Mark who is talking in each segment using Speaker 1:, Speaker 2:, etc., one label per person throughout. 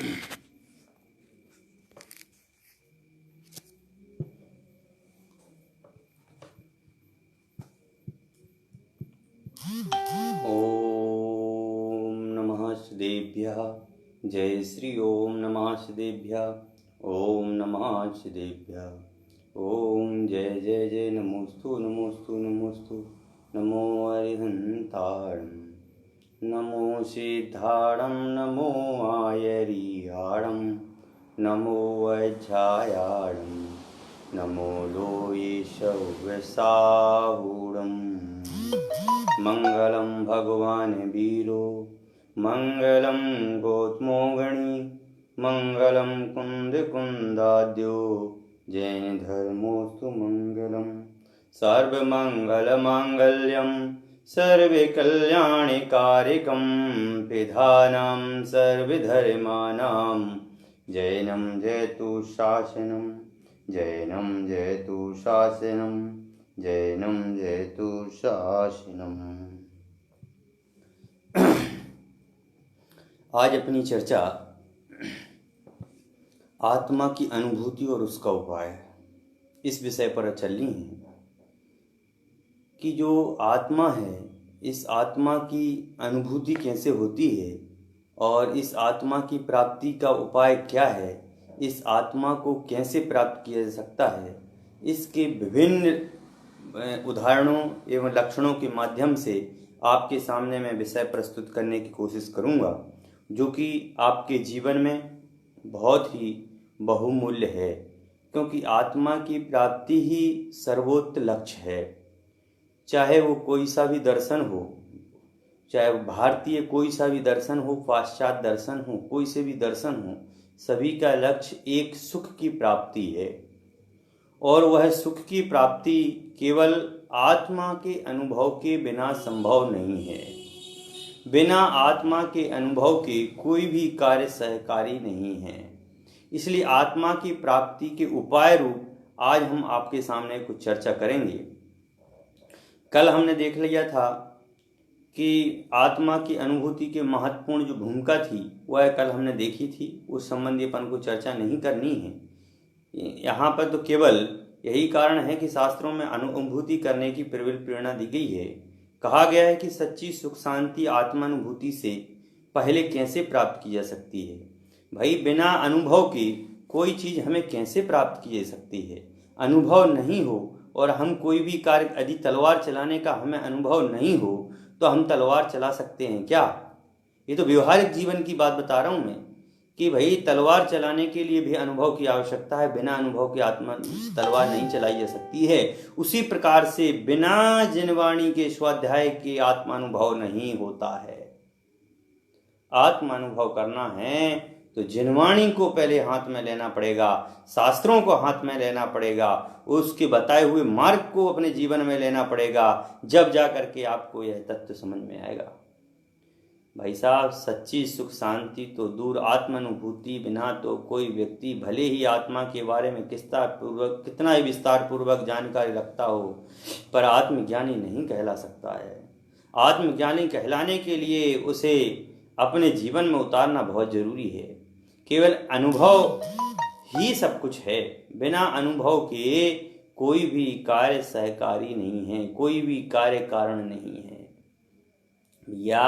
Speaker 1: ओम नमः श्रीदेभ्यः। जय श्री ओम नमः श्रीदेभ्यः। ओम नमः श्रीदेभ्यः। ओम जय जय जय नमोस्तु नमोस्तु नमोस्तु। नमो अरिहंताणं नमो सिद्धाणं नमो आयरिहाणं नमो वज्रायाणं नमो लोयेशव्यसाहूणम्। मंगलम भगवान वीरो मंगलम गौतमोगणी मंगलम कुंद कुंदाद्यो जैन धर्मोस्तु मंगलम। सर्वमंगल मांगल्यम सर्वे कल्याणि कारकम पिधानां सर्वधर्माणां जैनं जयतु शासनम जैनं जयतु शासनम जैनं जयतु शासनम। आज अपनी चर्चा आत्मा की अनुभूति और उसका उपाय इस विषय पर चलनी है कि जो आत्मा है, इस आत्मा की अनुभूति कैसे होती है और इस आत्मा की प्राप्ति का उपाय क्या है, इस आत्मा को कैसे प्राप्त किया जा सकता है, इसके विभिन्न उदाहरणों एवं लक्षणों के माध्यम से आपके सामने मैं विषय प्रस्तुत करने की कोशिश करूंगा, जो कि आपके जीवन में बहुत ही बहुमूल्य है, क्योंकि आत्मा की प्राप्ति ही सर्वोच्च लक्ष्य है। चाहे वो कोई सा भी दर्शन हो, चाहे वो भारतीय कोई सा भी दर्शन हो, पाश्चात्य दर्शन हो, कोई से भी दर्शन हो, सभी का लक्ष्य एक सुख की प्राप्ति है। और वह सुख की प्राप्ति केवल आत्मा के अनुभव के बिना संभव नहीं है। बिना आत्मा के अनुभव के कोई भी कार्य सहकारी नहीं है। इसलिए आत्मा की प्राप्ति के उपाय रूप आज हम आपके सामने कुछ चर्चा करेंगे। कल हमने देख लिया था कि आत्मा की अनुभूति के महत्वपूर्ण जो भूमिका थी वह कल हमने देखी थी। उस संबंधी अपन को चर्चा नहीं करनी है। यहाँ पर तो केवल यही कारण है कि शास्त्रों में अनुभूति करने की प्रबल प्रेरणा दी गई है। कहा गया है कि सच्ची सुख शांति आत्मानुभूति से पहले कैसे प्राप्त की जा सकती है। भाई, बिना अनुभव के कोई चीज़ हमें कैसे प्राप्त की जा सकती है। अनुभव नहीं हो और हम कोई भी कार्य, यदि तलवार चलाने का हमें अनुभव नहीं हो तो हम तलवार चला सकते हैं क्या? ये तो व्यवहारिक जीवन की बात बता रहा हूँ मैं कि भाई तलवार चलाने के लिए भी अनुभव की आवश्यकता है। बिना अनुभव के आत्मा तलवार नहीं चलाई जा सकती है। उसी प्रकार से बिना जिनवाणी के स्वाध्याय के आत्मानुभव नहीं होता है। आत्मानुभव करना है तो जिनवाणी को पहले हाथ में लेना पड़ेगा, शास्त्रों को हाथ में लेना पड़ेगा, उसके बताए हुए मार्ग को अपने जीवन में लेना पड़ेगा, जब जा करके आपको यह तत्व समझ में आएगा। भाई साहब, सच्ची सुख शांति तो दूर, आत्मानुभूति बिना तो कोई व्यक्ति भले ही आत्मा के बारे में कितना ही विस्तार पूर्वक जानकारी रखता हो, पर आत्मज्ञानी नहीं कहला सकता है। आत्मज्ञानी कहलाने के लिए उसे अपने जीवन में उतारना बहुत जरूरी है। केवल अनुभव ही सब कुछ है। बिना अनुभव के कोई भी कार्य सहकारी नहीं है, कोई भी कार्य कारण नहीं है। या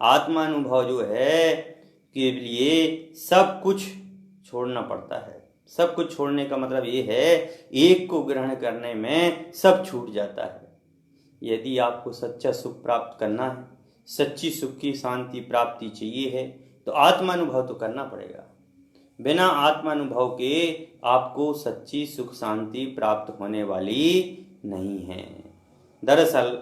Speaker 1: आत्मानुभव जो है के लिए सब कुछ छोड़ना पड़ता है। सब कुछ छोड़ने का मतलब ये है, एक को ग्रहण करने में सब छूट जाता है। यदि आपको सच्चा सुख प्राप्त करना है, सच्ची सुख की शांति प्राप्ति चाहिए है, तो आत्मानुभव तो करना पड़ेगा। बिना आत्मानुभव के आपको सच्ची सुख शांति प्राप्त होने वाली नहीं है। दरअसल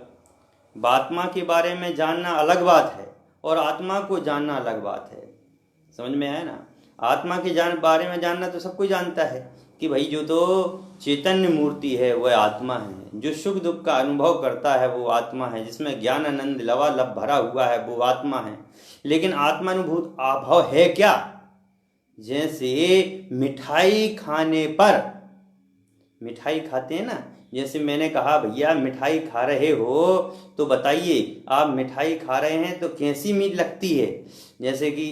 Speaker 1: आत्मा के बारे में जानना अलग बात है और आत्मा को जानना अलग बात है। समझ में आया ना? आत्मा के बारे में जानना तो सब कोई जानता है कि भाई जो तो चैतन्य मूर्ति है वह आत्मा है, जो सुख दुख का अनुभव करता है वो आत्मा है, जिसमें ज्ञान आनंद लबालब भरा हुआ है वो आत्मा है। लेकिन आत्मानुभूत अभाव है क्या? जैसे मिठाई खाने पर, मिठाई खाते हैं ना, जैसे मैंने कहा भैया मिठाई खा रहे हो तो बताइए आप मिठाई खा रहे हैं तो कैसी मीठ लगती है। जैसे कि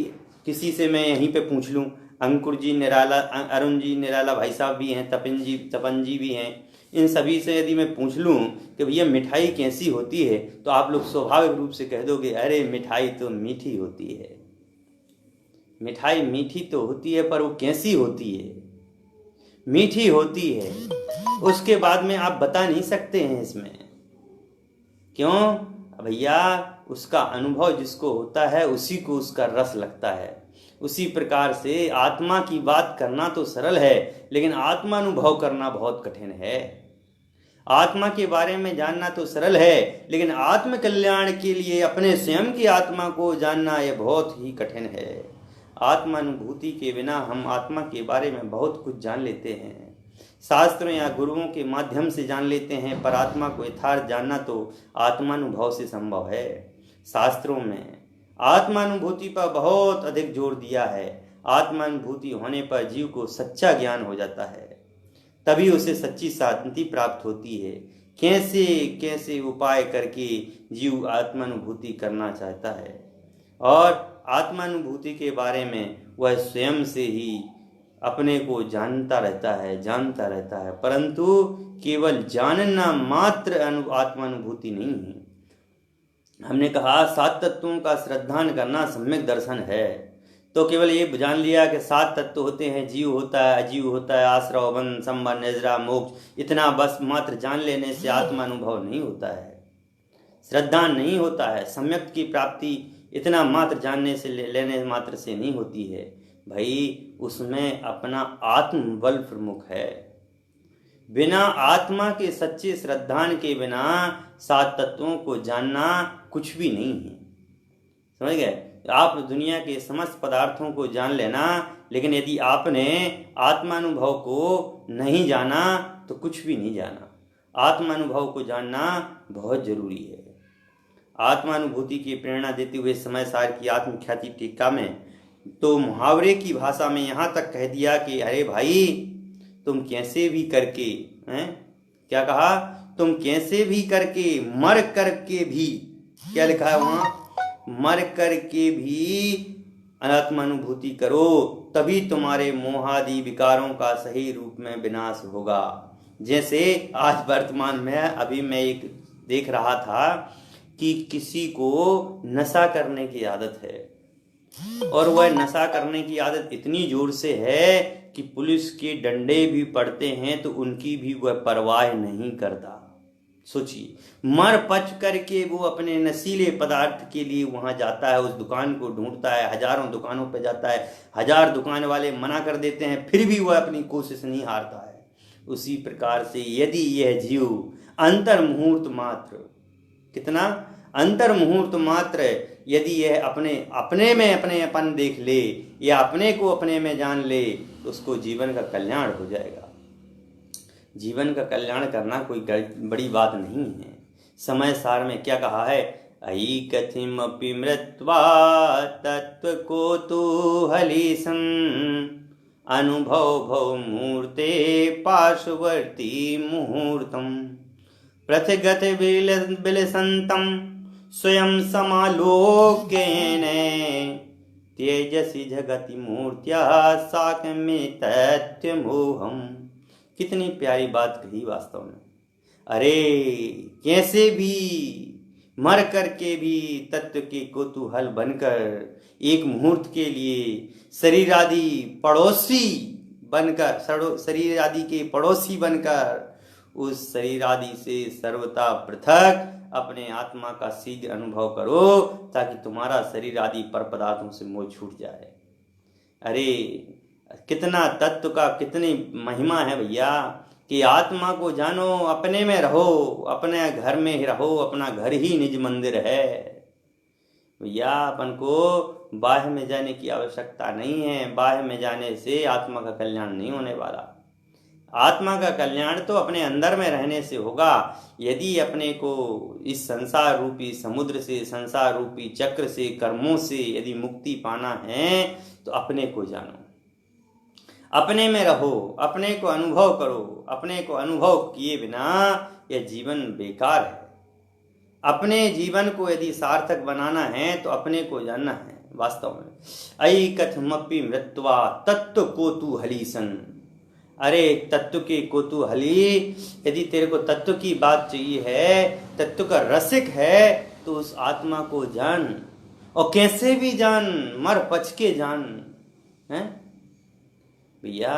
Speaker 1: किसी से मैं यहीं पे पूछ लूँ, अंकुर जी निराला, अरुण जी निराला भाई साहब भी हैं, तपन जी भी हैं, इन सभी से यदि मैं पूछ लूँ कि भैया मिठाई कैसी होती है, तो आप लोग स्वाभाविक रूप से कह दोगे अरे मिठाई तो मीठी होती है। मिठाई मीठी तो होती है, पर वो कैसी होती है? मीठी होती है। उसके बाद में आप बता नहीं सकते हैं इसमें। क्यों भैया? उसका अनुभव जिसको होता है उसी को उसका रस लगता है। उसी प्रकार से आत्मा की बात करना तो सरल है, लेकिन आत्मानुभव करना बहुत कठिन है। आत्मा के बारे में जानना तो सरल है, लेकिन आत्म कल्याण के लिए अपने स्वयं की आत्मा को जानना यह बहुत ही कठिन है। आत्मानुभूति के बिना हम आत्मा के बारे में बहुत कुछ जान लेते हैं, शास्त्रों या गुरुओं के माध्यम से जान लेते हैं, पर आत्मा को यथार्थ जानना तो आत्मानुभव से संभव है। शास्त्रों में आत्मानुभूति पर बहुत अधिक जोर दिया है। आत्मानुभूति होने पर जीव को सच्चा ज्ञान हो जाता है, तभी उसे सच्ची शांति प्राप्त होती है। कैसे कैसे उपाय करके जीव आत्मानुभूति करना चाहता है, और आत्मानुभूति के बारे में वह स्वयं से ही अपने को जानता रहता है, परंतु केवल जानना मात्र आत्मानुभूति नहीं है। हमने कहा 7 तत्वों का श्रद्धान करना सम्यक दर्शन है। तो केवल ये जान लिया कि 7 तत्व होते हैं, जीव होता है, अजीव होता है, आश्रव, बंध, संबंध, निद्रा, मोक्ष, इतना बस मात्र जान लेने से आत्मानुभव नहीं होता है, श्रद्धान नहीं होता है। सम्यक की प्राप्ति इतना मात्र जानने से लेने मात्र से नहीं होती है भाई, उसमें अपना आत्मबल प्रमुख है। बिना आत्मा के सच्चे श्रद्धान के बिना 7 तत्वों को जानना कुछ भी नहीं है। समझ गए? आप दुनिया के समस्त पदार्थों को जान लेना, लेकिन यदि आपने आत्मानुभव को नहीं जाना तो कुछ भी नहीं जाना। आत्मानुभव को जानना बहुत जरूरी है। आत्मानुभूति की प्रेरणा देते हुए समय सार की आत्मख्याति टीका में तो मुहावरे की भाषा में यहाँ तक कह दिया कि अरे भाई तुम कैसे भी करके क्या कहा, तुम कैसे भी करके मर करके भी, क्या लिखा है वहाँ, मर करके भी आत्मानुभूति करो, तभी तुम्हारे मोहादि विकारों का सही रूप में विनाश होगा। जैसे आज वर्तमान में अभी मैं एक देख रहा था कि किसी को नशा करने की आदत है, और वह नशा करने की आदत इतनी जोर से है कि पुलिस के डंडे भी पड़ते हैं तो उनकी भी वह परवाह नहीं करता। सोचिए, मर पच करके वो अपने नशीले पदार्थ के लिए वहां जाता है, उस दुकान को ढूंढता है, हजारों दुकानों पर जाता है, 1000 दुकान वाले मना कर देते हैं, फिर भी वह अपनी कोशिश नहीं हारता है। उसी प्रकार से यदि यह जीव अंतर मुहूर्त मात्र, कितना अंतर मुहूर्त मात्र, यदि यह अपने में अपने अपन देख ले या अपने को अपने में जान ले तो उसको जीवन का कल्याण हो जाएगा। जीवन का कल्याण करना कोई बड़ी बात नहीं है। समय सार में क्या कहा है, अयि कथिमपि मृत्वा तत्व को तू हलीसं अनुभव भव मूर्ते पार्श्ववर्ती मुहूर्तम प्रथिगत विलसंतम स्वयं समालोक्येन तेजसी जगति मूर्त्या साक्ष्य तथ्य मोहम। कितनी प्यारी बात कही वास्तव में। अरे कैसे भी मर करके भी तत्व के कौतूहल बनकर एक मुहूर्त के लिए शरीर आदि पड़ोसी बनकर, शरीर आदि के पड़ोसी बनकर उस शरीर आदि से सर्वथा पृथक अपने आत्मा का शीघ्र अनुभव करो, ताकि तुम्हारा शरीर आदि पर पदार्थों से मोह छूट जाए। अरे कितना तत्व का कितनी महिमा है भैया, कि आत्मा को जानो, अपने में रहो, अपने घर में ही रहो, अपना घर ही निज मंदिर है भैया। अपन को बाह्य में जाने की आवश्यकता नहीं है। बाह्य में जाने से आत्मा का कल्याण नहीं होने वाला। आत्मा का कल्याण तो अपने अंदर में रहने से होगा। यदि अपने को इस संसार रूपी समुद्र से, संसार रूपी चक्र से, कर्मों से यदि मुक्ति पाना है तो अपने को जानो, अपने में रहो, अपने को अनुभव करो। अपने को अनुभव किए बिना यह जीवन बेकार है। अपने जीवन को यदि सार्थक बनाना है तो अपने को जानना है। वास्तव में। अयि कथमपि मृत्वा तत्व कोतूहलीसन। अरे तत्व के कोतूहली, यदि तेरे को तत्व की बात चाहिए है, तत्व का रसिक है, तो उस आत्मा को जान, और कैसे भी जान, मर पच के जान। हैं भैया,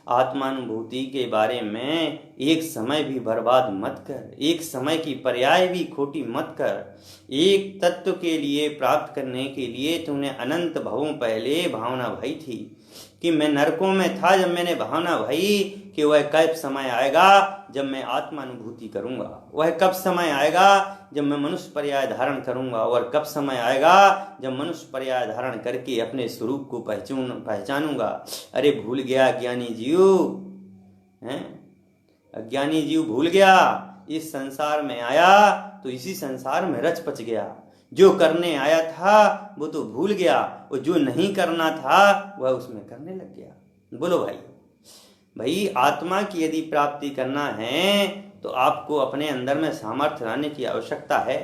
Speaker 1: आत्मानुभूति के बारे में एक समय भी बर्बाद मत कर, एक समय की पर्याय भी खोटी मत कर। एक तत्व के लिए प्राप्त करने के लिए तूने अनंत भवों पहले भावना भई थी कि मैं नरकों में था, जब मैंने भावना भई कि वह कब समय आएगा जब मैं आत्मानुभूति करूंगा, वह कब समय आएगा जब मैं मनुष्य पर्याय धारण करूंगा, और कब समय आएगा जब मनुष्य पर्याय धारण करके अपने स्वरूप को पहचानूंगा। अरे भूल गया ज्ञानी जीव, हैं? अज्ञानी जीव भूल गया, इस संसार में आया तो इसी संसार में रच पच गया। जो करने आया था वो तो भूल गया, और जो नहीं करना था वह उसमें करने लग गया। बोलो भाई, आत्मा की यदि प्राप्ति करना है तो आपको अपने अंदर में सामर्थ्य लाने की आवश्यकता है।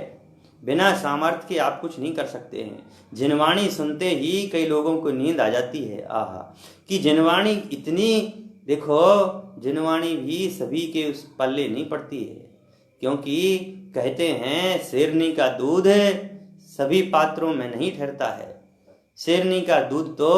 Speaker 1: बिना सामर्थ्य के आप कुछ नहीं कर सकते हैं। जिनवाणी सुनते ही कई लोगों को नींद आ जाती है, आहा, कि जिनवाणी इतनी, देखो जिनवाणी भी सभी के उस पल्ले नहीं पड़ती है, क्योंकि कहते हैं शेरनी का दूध सभी पात्रों में नहीं ठहरता है। शेरनी का दूध तो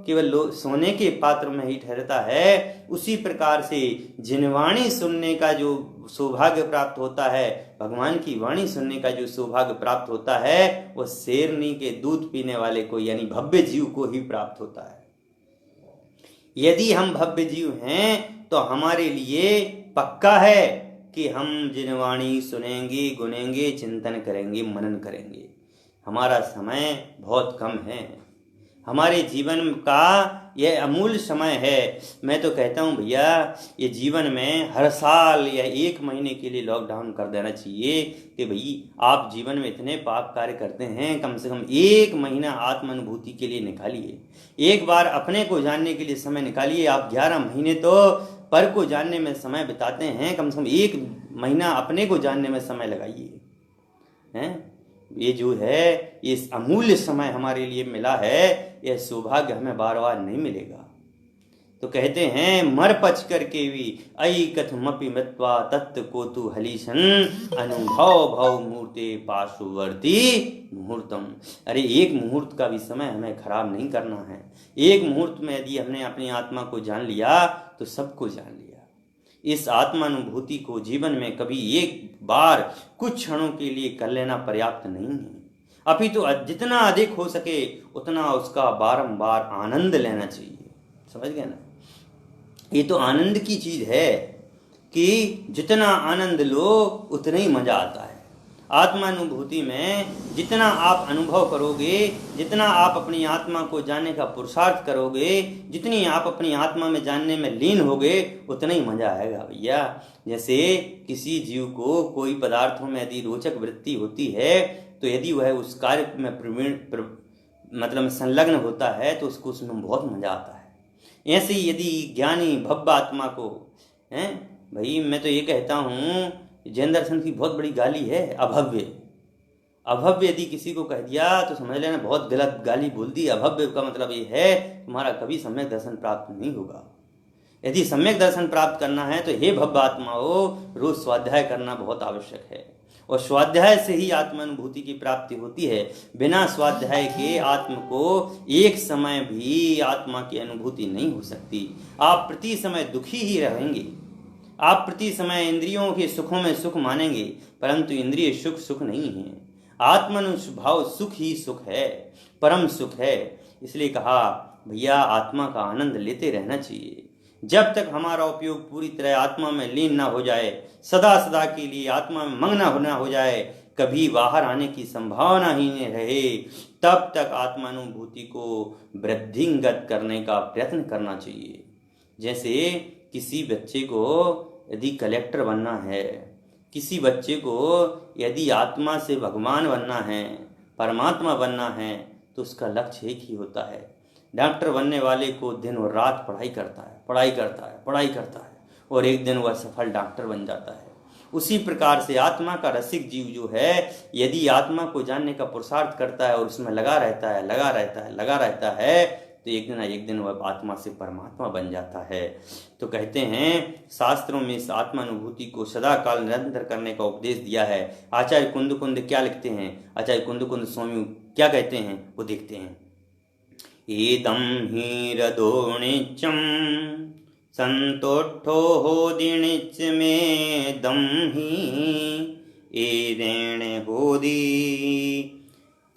Speaker 1: केवल सोने के पात्र में ही ठहरता है। उसी प्रकार से जिनवाणी सुनने का जो सौभाग्य प्राप्त होता है, भगवान की वाणी सुनने का जो सौभाग्य प्राप्त होता है, वो शेरनी के दूध पीने वाले को, यानी भव्य जीव को ही प्राप्त होता है। यदि हम भव्य जीव हैं तो हमारे लिए पक्का है कि हम जिनवाणी सुनेंगे, गुनेंगे, चिंतन करेंगे, मनन करेंगे। हमारा समय बहुत कम है, हमारे जीवन का यह अमूल्य समय है। मैं तो कहता हूँ भैया, ये जीवन में हर साल या 1 महीने के लिए लॉकडाउन कर देना चाहिए कि भाई आप जीवन में इतने पाप कार्य करते हैं, कम से कम 1 महीना आत्मानुभूति के लिए निकालिए। एक बार अपने को जानने के लिए समय निकालिए। आप 11 महीने तो पर को जानने में समय बिताते हैं, कम से कम 1 महीना अपने को जानने में समय लगाइए। हैं, ये जो है इस अमूल्य समय हमारे लिए मिला है, यह सौभाग्य हमें बार बार नहीं मिलेगा। तो कहते हैं मर पच करके भी अयि कथमपि मृत्वा तत्व कोतूहलीसन अनुभव भव मूर्ते पाशुवर्ती मुहूर्तम। अरे एक मुहूर्त का भी समय हमें खराब नहीं करना है। एक मुहूर्त में यदि हमने अपनी आत्मा को जान लिया तो सबको जान लिया। इस आत्मानुभूति को जीवन में कभी एक बार कुछ क्षणों के लिए कर लेना पर्याप्त नहीं है, अपितु जितना अधिक हो सके उतना उसका बारंबार आनंद लेना चाहिए। समझ गए ना? ये तो आनंद की चीज है कि जितना आनंद लो उतना ही मजा आता है। आत्मानुभूति में जितना आप अनुभव करोगे, जितना आप अपनी आत्मा को जानने का पुरुषार्थ करोगे, जितनी आप अपनी आत्मा में जानने में लीन होगे, उतना ही मजा आएगा भैया। जैसे किसी जीव को कोई पदार्थों में यदि रोचक वृत्ति होती है, तो यदि वह उस कार्य में मतलब संलग्न होता है तो उसको उसमें बहुत मजा आता है। ऐसे ही यदि ज्ञानी भव्य आत्मा को, हैं भाई, मैं तो ये कहता हूँ, जैन दर्शन की बहुत बड़ी गाली है अभव्य। अभव्य यदि किसी को कह दिया तो समझ लेना बहुत गलत गाली बोल दी। अभव्य का मतलब ये है तुम्हारा कभी सम्यक दर्शन प्राप्त नहीं होगा। यदि सम्यक दर्शन प्राप्त करना है तो हे भव्य आत्माओं, रोज स्वाध्याय करना बहुत आवश्यक है, और स्वाध्याय से ही आत्मानुभूति की प्राप्ति होती है। बिना स्वाध्याय के आत्म को एक समय भी आत्मा की अनुभूति नहीं हो सकती। आप प्रति समय दुखी ही रहेंगे, आप प्रति समय इंद्रियों के सुखों में सुख मानेंगे, परंतु इंद्रिय सुख सुख नहीं है। आत्मानुभाव सुख ही सुख है, परम सुख है। इसलिए कहा भैया आत्मा का आनंद लेते रहना चाहिए। जब तक हमारा उपयोग पूरी तरह आत्मा में लीन ना हो जाए, सदा सदा के लिए आत्मा में मग्न होना हो जाए, कभी बाहर आने की संभावना ही नहीं रहे, तब तक आत्मानुभूति को वृद्धिंगत करने का प्रयत्न करना चाहिए। जैसे किसी बच्चे को यदि कलेक्टर बनना है, किसी बच्चे को यदि आत्मा से भगवान बनना है, परमात्मा बनना है, तो उसका लक्ष्य एक ही होता है। डॉक्टर बनने वाले को दिन और रात पढ़ाई करता है, और एक दिन वह सफल डॉक्टर बन जाता है। उसी प्रकार से आत्मा का रसिक जीव जो है, यदि आत्मा को जानने का पुरुषार्थ करता है और उसमें लगा रहता है, तो एक दिन वह आत्मा से परमात्मा बन जाता है। तो कहते हैं शास्त्रों में इस आत्मानुभूति को सदा काल निरंतर करने का उपदेश दिया है। आचार्य कुंद क्या लिखते हैं, आचार्य कुंद स्वामी क्या कहते हैं, वो देखते हैं। एदं हि रदोणिच्यं संतोष्ठो होदिणिच में दम ही एरेण होदी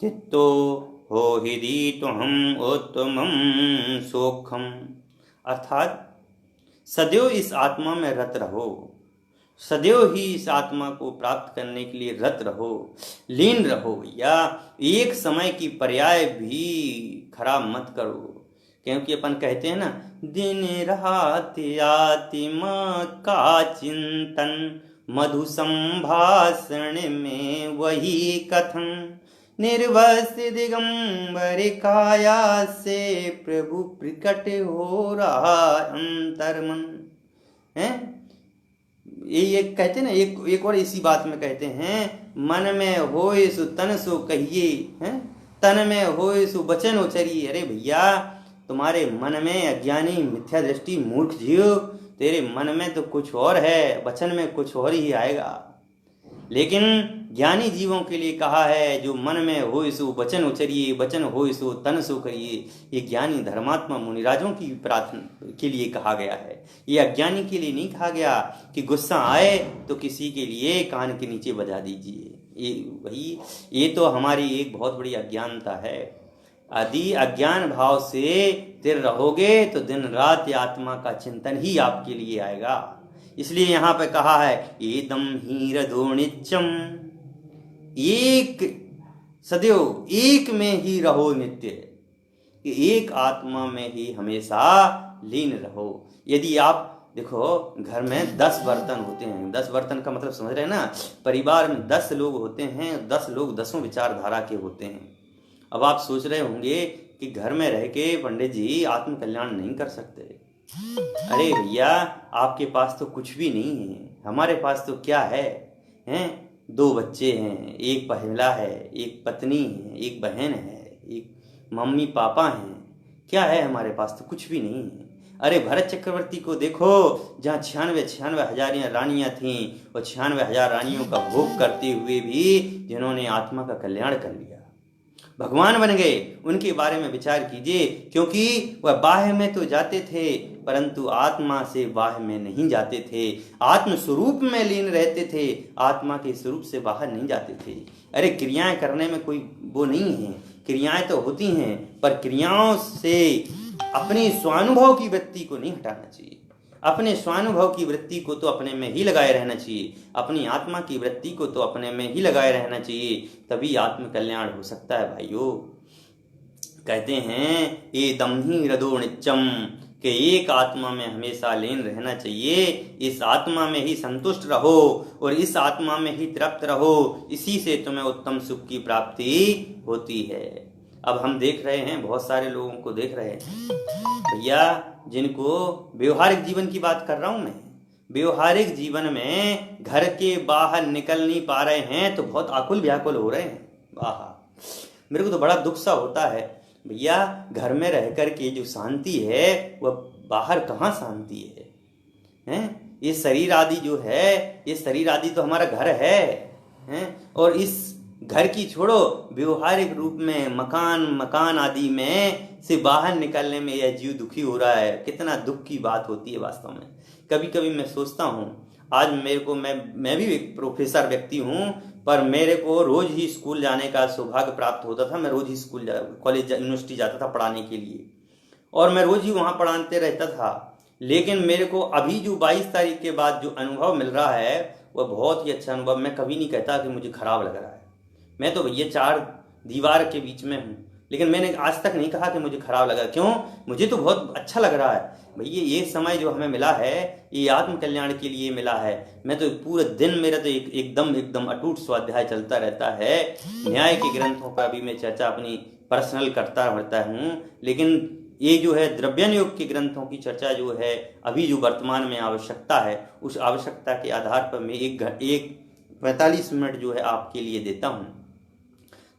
Speaker 1: चित्तो हो हृदि तो हम उत्तमम सोखम। अर्थात सदैव इस आत्मा में रत रहो, सदैव ही इस आत्मा को प्राप्त करने के लिए रत रहो, लीन रहो, या एक समय की पर्याय भी खराब मत करो। क्योंकि अपन कहते हैं ना, दिन रात आत्मा का चिंतन, मधु संभाषण में वही कथन, निर्वस दिगंबर काया से प्रभु प्रकट हो रहा अंतर्मन है। ये कहते हैं ना, एक और इसी बात में कहते हैं, मन में होए सो तन सो कहिए, हैं तन में होए सो वचन उचरिए। अरे भैया, तुम्हारे मन में अज्ञानी मिथ्या दृष्टि मूर्ख जीव, तेरे मन में तो कुछ और है, वचन में कुछ और ही आएगा। लेकिन ज्ञानी जीवों के लिए कहा है, जो मन में हो सो वचन उचरिए, वचन हो सो तन सो करिए। ये ज्ञानी धर्मात्मा मुनिराजों की प्रार्थना के लिए कहा गया है, ये अज्ञानी के लिए नहीं कहा गया कि गुस्सा आए तो किसी के लिए कान के नीचे बजा दीजिए। ये तो हमारी एक बहुत बड़ी अज्ञानता है। यदि अज्ञान भाव से स्थिर रहोगे तो दिन रात आत्मा का चिंतन ही आपके लिए आएगा। इसलिए यहाँ पे कहा है, एदम ही रदोनित्यम, एक सदैव एक में ही रहो नित्य, एक आत्मा में ही हमेशा लीन रहो। यदि आप देखो, घर में 10 बर्तन होते हैं, 10 बर्तन का मतलब समझ रहे हैं ना, परिवार में 10 लोग होते हैं, 10 लोग 10 विचारधारा के होते हैं। अब आप सोच रहे होंगे कि घर में रह के पंडित जी आत्म कल्याण नहीं कर सकते। अरे भैया, आपके पास तो कुछ भी नहीं है, हमारे पास तो क्या है, हैं 2 बच्चे हैं, एक महिला है, एक पत्नी है, एक बहन है, एक मम्मी पापा हैं। क्या है हमारे पास? तो कुछ भी नहीं है। अरे भरत चक्रवर्ती को देखो, जहाँ 96 हजार रानियां थीं, और 96,000 रानियों का भोग करते हुए भी जिन्होंने आत्मा का कल्याण कर लिया, भगवान बन गए। उनके बारे में विचार कीजिए, क्योंकि वह बाह्य में तो जाते थे परंतु आत्मा से बाह्य में नहीं जाते थे, आत्म स्वरूप में लीन रहते थे, आत्मा के स्वरूप से बाहर नहीं जाते थे। अरे क्रियाएं करने में कोई वो नहीं है, क्रियाएं तो होती हैं, पर क्रियाओं से अपनी स्वानुभव की वृत्ति को नहीं हटाना चाहिए। अपने स्वानुभव की वृत्ति को तो अपने में ही लगाए रहना चाहिए, अपनी आत्मा की वृत्ति को तो अपने में ही लगाए रहना चाहिए, तभी आत्म कल्याण हो सकता है भाइयों। कहते हैं ये दम ही हृदो नित्यम, कि एक आत्मा में हमेशा लीन रहना चाहिए, इस आत्मा में ही संतुष्ट रहो और इस आत्मा में ही तृप्त रहो, इसी से तुम्हें उत्तम सुख की प्राप्ति होती है। अब हम देख रहे हैं, बहुत सारे लोगों को देख रहे हैं भैया, जिनको व्यवहारिक जीवन की बात कर रहा हूं मैं, व्यवहारिक जीवन में घर के बाहर निकल नहीं पा रहे हैं तो बहुत आकुल व्याकुल हो रहे हैं। वाह, मेरे को तो बड़ा दुख सा होता है भैया, घर में रह कर के जो शांति है वह बाहर कहाँ शांति है, हैं? ये शरीर आदि जो है, ये शरीर आदि तो हमारा घर है, हैं? और इस घर की छोड़ो, व्यवहारिक रूप में मकान आदि में से बाहर निकलने में यह जीव दुखी हो रहा है। कितना दुख की बात होती है वास्तव में। कभी कभी मैं सोचता हूँ, आज मेरे को, मैं भी एक प्रोफेसर व्यक्ति हूँ, पर मेरे को रोज ही स्कूल जाने का सौभाग्य प्राप्त होता था। मैं रोज ही स्कूल कॉलेज यूनिवर्सिटी जाता था पढ़ाने के लिए, और मैं रोज ही वहाँ पढ़ाते रहता था। लेकिन मेरे को अभी जो 22 तारीख के बाद जो अनुभव मिल रहा है वह बहुत ही अच्छा अनुभव। मैं कभी नहीं कहता कि मुझे खराब लग रहा है, मैं तो भैया 4 दीवार के बीच में हूँ, लेकिन मैंने आज तक नहीं कहा कि मुझे खराब लगा। क्यों? मुझे तो बहुत अच्छा लग रहा है भैया। ये समय जो हमें मिला है, ये आत्म कल्याण के लिए मिला है। मैं तो पूरे दिन, मेरा तो एकदम अटूट स्वाध्याय चलता रहता है। न्याय के ग्रंथों पर भी मैं चर्चा अपनी पर्सनल करता रहता हूँ, लेकिन ये जो है द्रव्यन योग के ग्रंथों की चर्चा जो है अभी जो वर्तमान में आवश्यकता है, उस आवश्यकता के आधार पर मैं एक 45 मिनट जो है आपके लिए देता हूँ।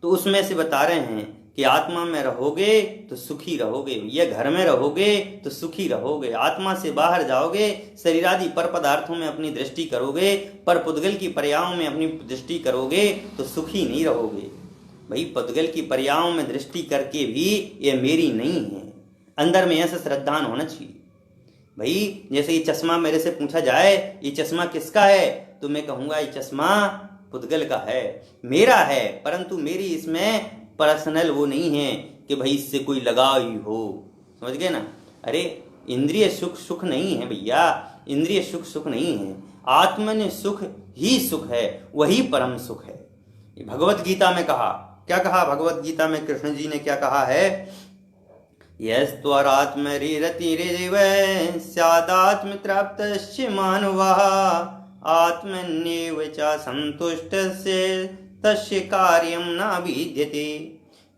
Speaker 1: तो उसमें से बता रहे हैं कि आत्मा में रहोगे तो सुखी रहोगे, या घर में रहोगे तो सुखी रहोगे, आत्मा से बाहर जाओगे, शरीरादि पर पदार्थों में अपनी दृष्टि करोगे, पर पुद्गल की पर्यायों में अपनी दृष्टि करोगे तो सुखी नहीं रहोगे। भाई पुद्गल की पर्यायों में दृष्टि करके भी ये मेरी नहीं है, अंदर में ऐसा श्रद्धान होना चाहिए। भाई जैसे ये चश्मा मेरे से पूछा जाए ये चश्मा किसका है, तो मैं कहूँगा ये चश्मा पुद्गल का है, मेरा है, परंतु मेरी इसमें पर्सनल वो नहीं है कि भाई इससे कोई लगाव ही हो। समझ गए ना? अरे इंद्रिय सुख सुख नहीं है भैया, इंद्रिय सुख सुख नहीं है, आत्मन सुख ही सुख है, वही परम सुख है। भगवत गीता में कहा, क्या कहा भगवत गीता में? कृष्ण जी ने क्या कहा है? यस्त्वरात्मरिरतिरिव स्यादात्म तृप्तस्य मानवः आत्मन्येव च संतुष्टस्य तस्य कार्यं न विद्यते।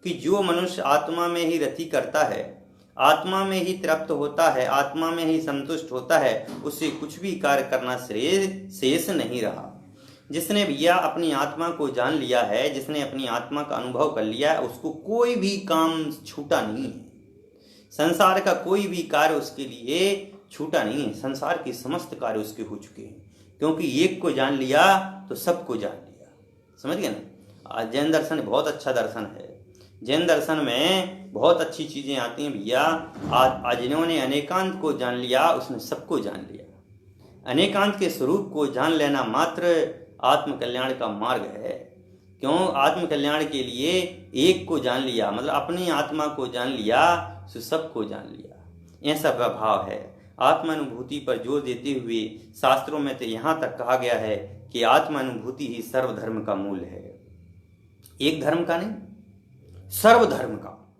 Speaker 1: कि जो मनुष्य आत्मा में ही रति करता है, आत्मा में ही तृप्त होता है, आत्मा में ही संतुष्ट होता है, उससे कुछ भी कार्य करना शेष नहीं रहा। जिसने भैया अपनी आत्मा को जान लिया है, जिसने अपनी आत्मा का अनुभव कर लिया है, उसको कोई भी काम छूटा नहीं है, संसार का कोई भी कार्य उसके लिए छूटा नहीं है, संसार के समस्त कार्य उसके हो चुके हैं, क्योंकि एक को जान लिया तो सबको जान लिया। समझ गए ना? जैन दर्शन बहुत अच्छा दर्शन है, जैन दर्शन में बहुत अच्छी चीजें आती हैं भैया। आज जिन्होंने अनेकांत को जान लिया उसने सबको जान लिया। अनेकांत के स्वरूप को जान लेना मात्र आत्म कल्याण का मार्ग है। क्यों? आत्म कल्याण के लिए एक को जान लिया मतलब अपनी आत्मा को जान लिया तो सबको जान लिया, ऐसा प्रभाव है। आत्मानुभूति पर जोर देते हुए शास्त्रों में तो यहाँ तक कहा गया है कि आत्मानुभूति ही सर्वधर्म का मूल है। एक धर्म का नहीं, सर्वधर्म का।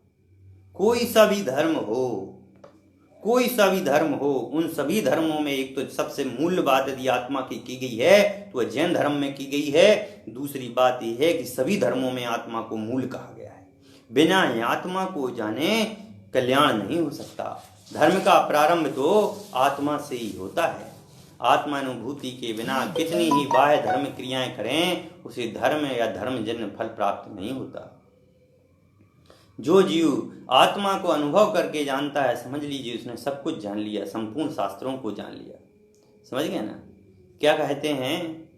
Speaker 1: कोई सा भी धर्म हो, कोई सा भी धर्म हो, उन सभी धर्मों में एक तो सबसे मूल बात यदि आत्मा की गई है तो वह जैन धर्म में की गई है। दूसरी बात यह है कि सभी धर्मों में आत्मा को मूल कहा गया है। बिना आत्मा को जाने कल्याण नहीं हो सकता। धर्म का प्रारंभ तो आत्मा से ही होता है। आत्मानुभूति के बिना कितनी ही बाह्य धर्म क्रियाएं करें, उसे धर्म या धर्मजन्य फल प्राप्त नहीं होता। जो जीव आत्मा को अनुभव करके जानता है, समझ लीजिए उसने सब कुछ जान लिया, संपूर्ण शास्त्रों को जान लिया। समझ गए ना? क्या कहते हैं,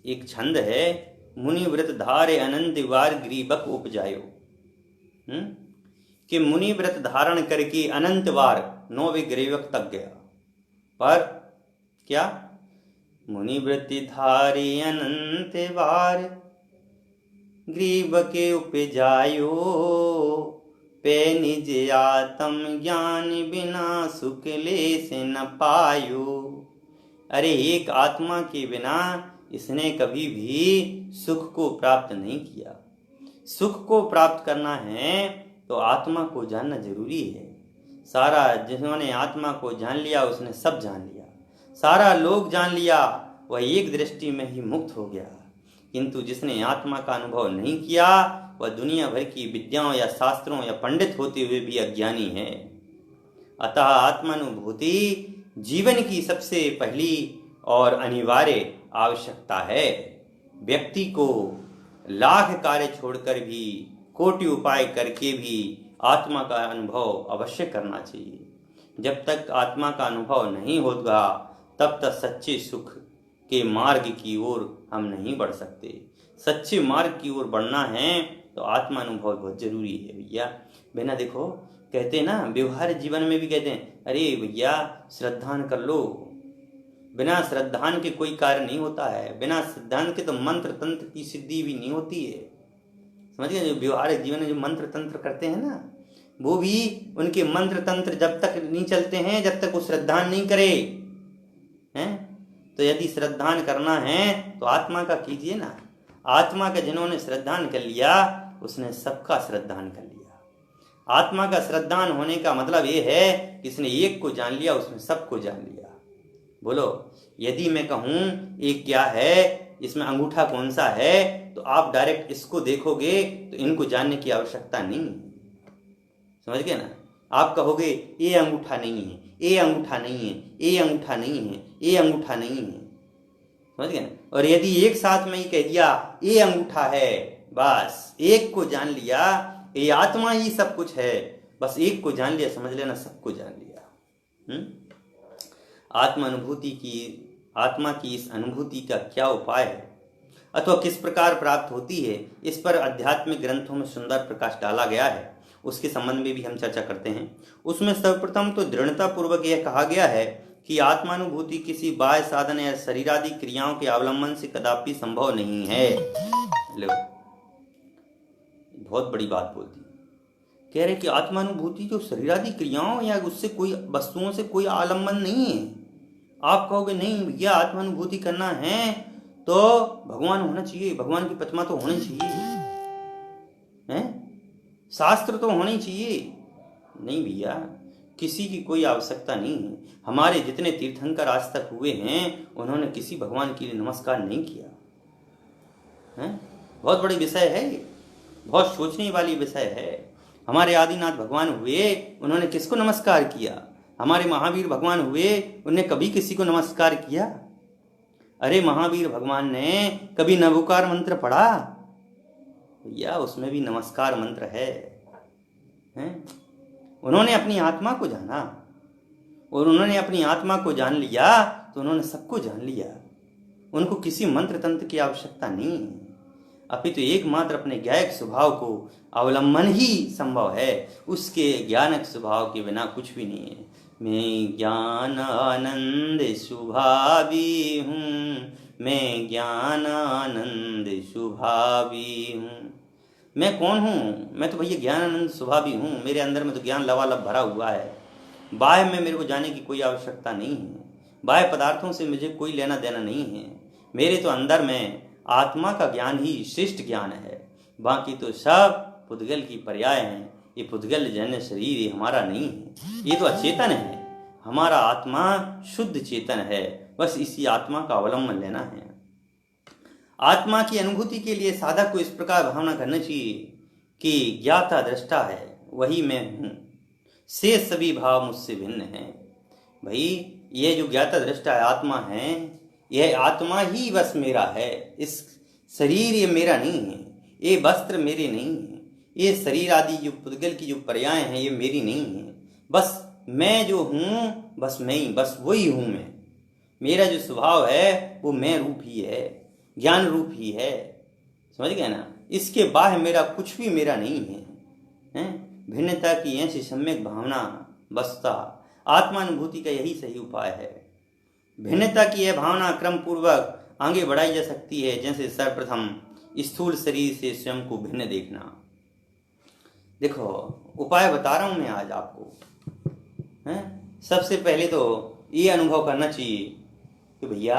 Speaker 1: एक छंद है, मुनि व्रत धारे अनंत वार ग्रीबक उपजायो। कि मुनि व्रत धारण करके अनंत बार 9 ग्रीवक तक गया, पर क्या? मुनि व्रति धारे अनंत बार ग्रीब के उपजायो, पे निज आत्म ज्ञान बिना सुख ले से न पायो। अरे एक आत्मा के बिना इसने कभी भी सुख को प्राप्त नहीं किया। सुख को प्राप्त करना है तो आत्मा को जानना जरूरी है। सारा जिन्होंने आत्मा को जान लिया उसने सब जान लिया, सारा लोग जान लिया, वह एक दृष्टि में ही मुक्त हो गया। किंतु जिसने आत्मा का अनुभव नहीं किया वह दुनिया भर की विद्याओं या शास्त्रों या पंडित होते हुए भी अज्ञानी है। अतः आत्मानुभूति जीवन की सबसे पहली और अनिवार्य आवश्यकता है। व्यक्ति को लाख कार्य छोड़कर भी, कोटि उपाय करके भी आत्मा का अनुभव अवश्य करना चाहिए। जब तक आत्मा का अनुभव नहीं होगा तब तक सच्चे सुख के मार्ग की ओर हम नहीं बढ़ सकते। सच्चे मार्ग की ओर बढ़ना है तो आत्मा अनुभव बहुत जरूरी है भैया। बिना देखो कहते हैं ना, व्यवहार जीवन में भी कहते हैं, अरे भैया श्रद्धान कर लो। बिना श्रद्धान के कोई कार्य नहीं होता है। बिना श्रद्धान के तो मंत्र तंत्र की सिद्धि भी नहीं होती है। समझिए, जो व्यवहारिक जीवन में जो मंत्र तंत्र करते हैं ना, वो भी उनके मंत्र तंत्र जब तक नहीं चलते हैं जब तक वो श्रद्धान नहीं करे हैं। तो यदि श्रद्धान करना है तो आत्मा का कीजिए ना। आत्मा का जिन्होंने श्रद्धान कर लिया उसने सबका श्रद्धान कर लिया। आत्मा का श्रद्धान होने का मतलब ये है कि इसने एक को जान लिया, उसने सबको जान लिया। बोलो, यदि मैं कहूँ एक क्या है, इसमें अंगूठा कौन सा है, तो आप डायरेक्ट इसको देखोगे तो इनको जानने की आवश्यकता नहीं है। समझ गए ना? आप कहोगे ये अंगूठा नहीं है, ये अंगूठा नहीं है, ये अंगूठा नहीं है, ये अंगूठा नहीं है, समझ गए ना। और यदि एक साथ में ही कह दिया ये अंगूठा है, बस एक को जान लिया, ये आत्मा ही सब कुछ है, बस एक को जान लिया, समझ लेना सबको जान लिया। आत्मा की इस अनुभूति का क्या उपाय है अथवा किस प्रकार प्राप्त होती है, इस पर आध्यात्मिक ग्रंथों में सुंदर प्रकाश डाला गया है। उसके संबंध में भी हम चर्चा करते हैं। उसमें सर्वप्रथम तो दृढ़ता पूर्वक यह कहा गया है कि आत्मानुभूति किसी बाह्य साधन या शरीरादि क्रियाओं के अवलंबन से कदापि संभव नहीं है। लो, बहुत बड़ी बात बोलती, कह रहे कि आत्मानुभूति जो शरीरादि क्रियाओं या उससे कोई वस्तुओं से कोई आलम्बन नहीं है। आप कहोगे नहीं भैया, आत्मानुभूति करना है तो भगवान होना चाहिए, भगवान की प्रतिमा तो होनी चाहिए, हैं, शास्त्र तो होने चाहिए। नहीं भैया, किसी की कोई आवश्यकता नहीं है। हमारे जितने तीर्थंकर आज तक हुए हैं, उन्होंने किसी भगवान के लिए नमस्कार नहीं किया है। बहुत बड़ी विषय है, बहुत सोचने वाली विषय है। हमारे आदिनाथ भगवान हुए, उन्होंने किसको नमस्कार किया? हमारे महावीर भगवान हुए, उन्होंने कभी किसी को नमस्कार किया? अरे महावीर भगवान ने कभी नवोकार मंत्र पढ़ा? भैया उसमें भी नमस्कार मंत्र है, हैं? उन्होंने अपनी आत्मा को जाना, और उन्होंने अपनी आत्मा को जान लिया तो उन्होंने सबको जान लिया। उनको किसी मंत्र तंत्र की आवश्यकता नहीं है, अपितु एकमात्र अपने ज्ञायक स्वभाव को अवलंबन ही संभव है। उसके ज्ञानक स्वभाव के बिना कुछ भी नहीं है। मैं ज्ञान आनंद स्वभावी हूँ, मैं ज्ञान आनंद स्वभावी हूँ। मैं कौन हूँ? मैं तो भैया ज्ञान आनंद स्वभावी हूँ। मेरे अंदर में तो ज्ञान लबालब भरा हुआ है। बाह्य में मेरे को जाने की कोई आवश्यकता नहीं है। बाह्य पदार्थों से मुझे कोई लेना देना नहीं है। मेरे तो अंदर में आत्मा का ज्ञान ही श्रेष्ठ ज्ञान है। बाकी तो सब पुद्गल की पर्याय हैं। ये पुद्गल जन्य शरीर ये हमारा नहीं है, ये तो अचेतन है। हमारा आत्मा शुद्ध चेतन है, बस इसी आत्मा का अवलंबन लेना है। आत्मा की अनुभूति के लिए साधक को इस प्रकार भावना करना चाहिए कि ज्ञाता दृष्टा है, वही मैं हूँ, से सभी भाव मुझसे भिन्न हैं। भाई ये जो ज्ञाता दृष्टा आत्मा है, यह आत्मा ही बस मेरा है। इस शरीर ये मेरा नहीं है, ये वस्त्र मेरे नहीं है, ये शरीर आदि जो पुद्गल की जो पर्याय हैं ये मेरी नहीं है। बस मैं जो हूँ, बस मैं ही, बस वही हूँ मैं। मेरा जो स्वभाव है वो मैं रूप ही है, ज्ञान रूप ही है। समझ गए ना। इसके बाह्य मेरा कुछ भी मेरा नहीं है, हैं? भिन्नता की ऐसी सम्यक भावना बसता आत्मानुभूति का यही सही उपाय है। भिन्नता की यह भावना क्रम पूर्वक आगे बढ़ाई जा सकती है, जैसे सर्वप्रथम स्थूल शरीर से स्वयं को भिन्न देखना। देखो उपाय बता रहा हूं मैं आज आपको, हैं? सबसे पहले तो ये अनुभव करना चाहिए कि भैया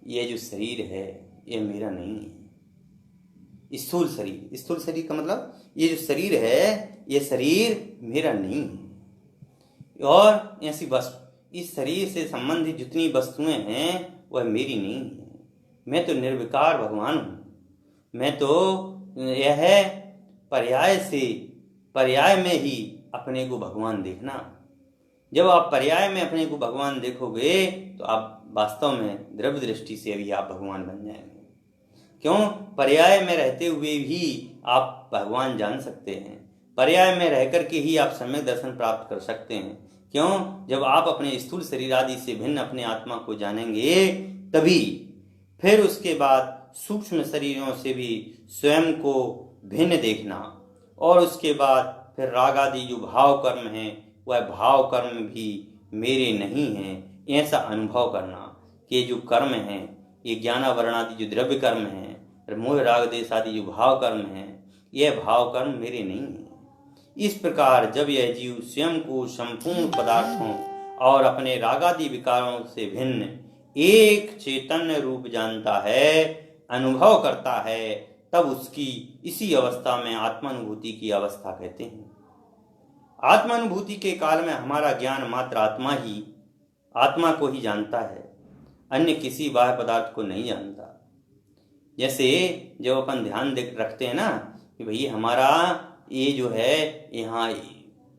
Speaker 1: ये जो शरीर है ये मेरा नहीं है। स्थूल शरीर का मतलब ये जो शरीर है ये शरीर मेरा नहीं है। और ऐसी वस्तु, इस शरीर से संबंधित जितनी वस्तुएं हैं वह मेरी नहीं है। मैं तो निर्विकार भगवान हूँ। मैं तो यह है पर्याय में ही अपने को भगवान देखना। जब आप पर्याय में अपने को भगवान देखोगे तो आप वास्तव में द्रव्य दृष्टि से भी आप भगवान बन जाएंगे। क्यों? पर्याय में रहते हुए भी आप भगवान जान सकते हैं। पर्याय में रह करके ही आप सम्यक दर्शन प्राप्त कर सकते हैं। क्यों? जब आप अपने स्थूल शरीर आदि से भिन्न अपने आत्मा को जानेंगे तभी फिर उसके बाद सूक्ष्म शरीरों से भी स्वयं को भिन्न देखना, और उसके बाद फिर राग आदि जो भाव कर्म है वह भाव कर्म भी मेरे नहीं हैं, ऐसा अनुभव करना कि जो कर्म है ये ज्ञानावरण आदि जो द्रव्य कर्म है, मोह राग देश आदि जो भाव कर्म है, यह भाव कर्म मेरे नहीं है। इस प्रकार जब यह जीव स्वयं को संपूर्ण पदार्थों और अपने रागादि विकारों से भिन्न एक चैतन्य रूप जानता है, अनुभव करता है, तब उसकी इसी अवस्था में आत्मानुभूति की अवस्था कहते हैं। आत्मानुभूति के काल में हमारा ज्ञान मात्र आत्मा को ही जानता है, अन्य किसी बाह्य पदार्थ को नहीं जानता। जैसे जब अपन ध्यान रखते हैं ना कि भई हमारा ये जो है यहाँ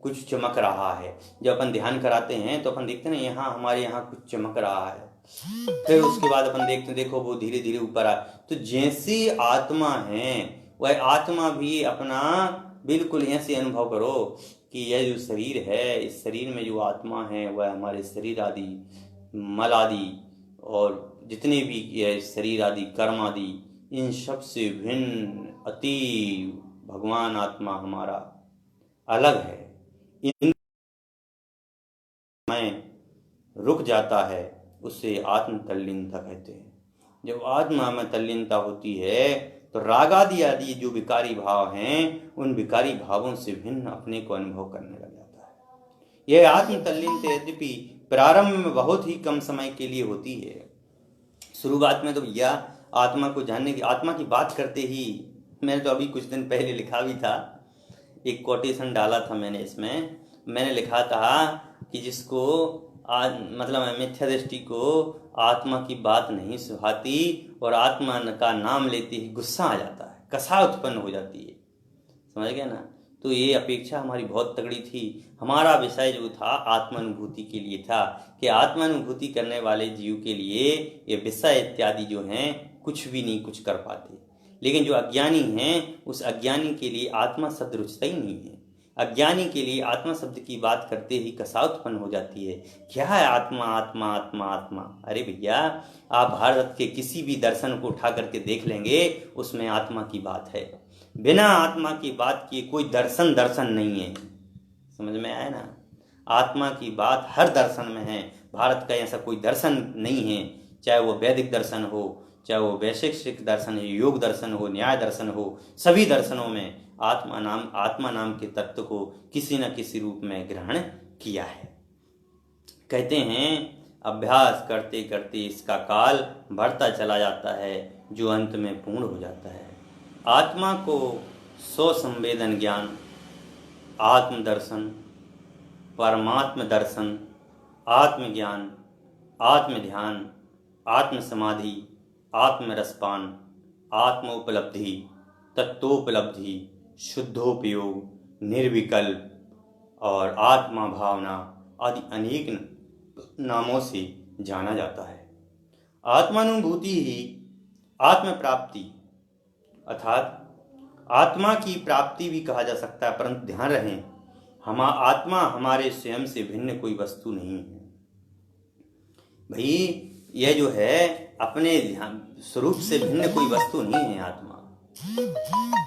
Speaker 1: कुछ चमक रहा है। जब अपन ध्यान कराते हैं तो अपन देखते हैं ना, यहाँ हमारे यहाँ कुछ चमक रहा है, फिर उसके बाद अपन देखते हैं, देखो वो धीरे धीरे ऊपर आ। तो जैसी आत्मा है वह आत्मा भी अपना बिल्कुल ऐसे अनुभव करो कि यह जो शरीर है, इस शरीर में जो आत्मा है वह हमारे शरीर आदि मल आदि और जितने भी ये शरीर आदि कर्म आदि, इन सब से भिन्न अति भगवान आत्मा हमारा अलग है। इन में रुक जाता है, उसे आत्म तल्लीनता कहते हैं। जब आत्मा में तल्लीनता होती है तो रागादि आदि जो विकारी भाव हैं, उन विकारी भावों से भिन्न अपने को अनुभव करने लग जाता है। यह आत्म तल्लीनता यद्यपि प्रारंभ में बहुत ही कम समय के लिए होती है। शुरुआत में तो भैया आत्मा को जानने की, आत्मा की बात करते ही, मैंने तो अभी कुछ दिन पहले लिखा भी था, एक कोटेशन डाला था मैंने, इसमें मैंने लिखा था कि जिसको मतलब मिथ्या दृष्टि को आत्मा की बात नहीं सुहाती और आत्मा का नाम लेते ही गुस्सा आ जाता है, कसा उत्पन्न हो जाती है, समझ गए ना। तो ये अपेक्षा हमारी बहुत तगड़ी थी। हमारा विषय जो था आत्मानुभूति के लिए था कि आत्मानुभूति करने वाले जीव के लिए ये विषय इत्यादि जो हैं कुछ भी नहीं कुछ कर पाते। लेकिन जो अज्ञानी हैं, उस अज्ञानी के लिए आत्मा शब्द रुचता ही नहीं है। अज्ञानी के लिए आत्मा शब्द की बात करते ही कसा उत्पन्न हो जाती है। क्या है आत्मा? आत्मा आत्मा आत्मा। अरे भैया, आप भारत के किसी भी दर्शन को उठा करके देख लेंगे, उसमें आत्मा की बात है। बिना आत्मा की बात किए कोई दर्शन दर्शन नहीं है। समझ में आया ना? आत्मा की बात हर दर्शन में है। भारत का ऐसा कोई दर्शन नहीं है, चाहे वो वैदिक दर्शन हो, चाहे वो वैशेषिक दर्शन है, योग दर्शन हो, न्याय दर्शन हो, सभी दर्शनों में आत्मा नाम के तत्व को किसी न किसी रूप में ग्रहण किया है। कहते हैं अभ्यास करते करते इसका काल बढ़ता चला जाता है, जो अंत में पूर्ण हो जाता है। आत्मा को स्व संवेदन ज्ञान, आत्मदर्शन, परमात्म दर्शन, आत्मज्ञान, आत्मध्यान, आत्म समाधि, आत्मरसपान, आत्मोपलब्धि, तत्वोपलब्धि, शुद्धोपयोग, निर्विकल्प और आत्मा भावना आदि अनेक नामों से जाना जाता है। आत्मानुभूति ही आत्म प्राप्ति अर्थात आत्मा की प्राप्ति भी कहा जा सकता है, परंतु ध्यान रहे आत्मा हमारे स्वयं से भिन्न कोई वस्तु नहीं है। भाई यह जो है अपने स्वरूप से भिन्न कोई वस्तु नहीं है आत्मा,